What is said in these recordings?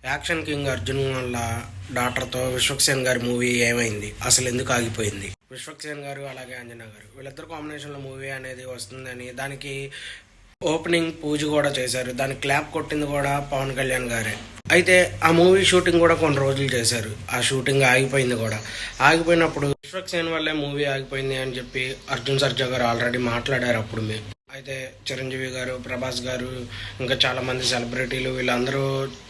Action king Arjun వాళ్ళ డాక్టర్తో విశ్వక్సేన్ గారి మూవీ ఏమైంది, అసలు ఎందుకు ఆగిపోయింది? విశ్వక్సేన్ గారు అలాగే అంజనా గారు వీళ్ళిద్దరు కాంబినేషన్లో మూవీ అనేది వస్తుందని దానికి ఓపెనింగ్ పూజ కూడా చేశారు. దానికి క్లాప్ కొట్టింది కూడా పవన్ కళ్యాణ్ గారే. అయితే ఆ మూవీ షూటింగ్ కూడా కొన్ని రోజులు చేశారు. ఆ షూటింగ్ ఆగిపోయింది కూడా. ఆగిపోయినప్పుడు విశ్వక్సేన్ వల్లే మూవీ ఆగిపోయింది అని చెప్పి అర్జున్ సర్జా గారు ఆల్రెడీ మాట్లాడారు అప్పుడు. అయితే చిరంజీవి గారు, ప్రభాస్ గారు, ఇంకా చాలా మంది సెలబ్రిటీలు వీళ్ళందరూ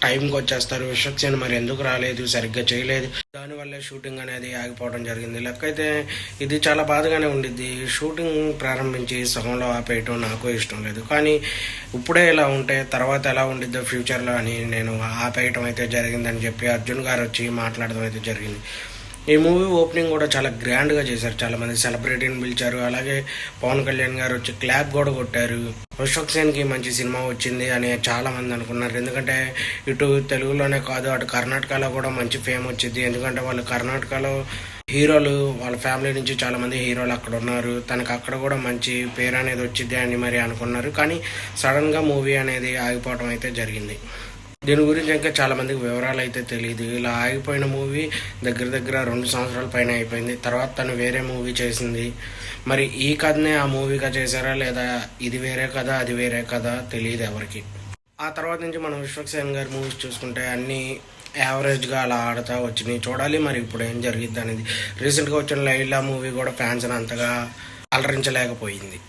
టైంకి వచ్చేస్తారు. విశ్వక్సేన్ మరి ఎందుకు రాలేదు, సరిగ్గా చేయలేదు, దానివల్లే షూటింగ్ అనేది ఆగిపోవడం జరిగింది. లెక్కైతే ఇది చాలా బాధగానే ఉండిద్ది. షూటింగ్ ప్రారంభించి సగంలో ఆపేయటం నాకు ఇష్టం లేదు. కానీ ఇప్పుడే ఇలా ఉంటే తర్వాత ఎలా ఉండిద్దో ఫ్యూచర్లో అని నేను ఆపేయటం అయితే జరిగిందని చెప్పి అర్జున్ గారు వచ్చి మాట్లాడడం అయితే జరిగింది. ఈ మూవీ ఓపెనింగ్ కూడా చాలా గ్రాండ్గా చేశారు. చాలా మంది సెలబ్రిటీని పిలిచారు. అలాగే పవన్ కళ్యాణ్ గారు వచ్చి క్లాప్ కూడా కొట్టారు. విశ్వక్సేన్కి మంచి సినిమా వచ్చింది అని చాలా మంది అనుకున్నారు. ఎందుకంటే ఇటు తెలుగులోనే కాదు, అటు కర్ణాటకలో కూడా మంచి ఫేమ్ వచ్చింది. ఎందుకంటే వాళ్ళు కర్ణాటకలో హీరోలు, వాళ్ళ ఫ్యామిలీ నుంచి చాలా మంది హీరోలు అక్కడ ఉన్నారు. తనకు అక్కడ కూడా మంచి పేరు అనేది వచ్చింది అని మరి అనుకున్నారు. కానీ సడన్గా మూవీ అనేది ఆగిపోవడం అయితే జరిగింది. దీని గురించి ఇంకా చాలా మందికి వివరాలు అయితే తెలియదు. ఇలా ఆగిపోయిన మూవీ దగ్గర దగ్గర 2 సంవత్సరాల పైన అయిపోయింది. తర్వాత తను వేరే మూవీ చేసింది. మరి ఈ కథనే ఆ మూవీగా చేశారా లేదా ఇది వేరే కథ అది వేరే కథ తెలియదు ఎవరికి. ఆ తర్వాత నుంచి మనం విశ్వక్సేన్ గారి మూవీస్ చూసుకుంటే అన్నీ యావరేజ్గా అలా ఆడుతూ వచ్చినాయి. చూడాలి మరి ఇప్పుడు ఏం జరిగిద్ది అనేది. రీసెంట్గా వచ్చిన లైలా మూవీ కూడా ఫ్యాన్స్ అంతగా అలరించలేకపోయింది.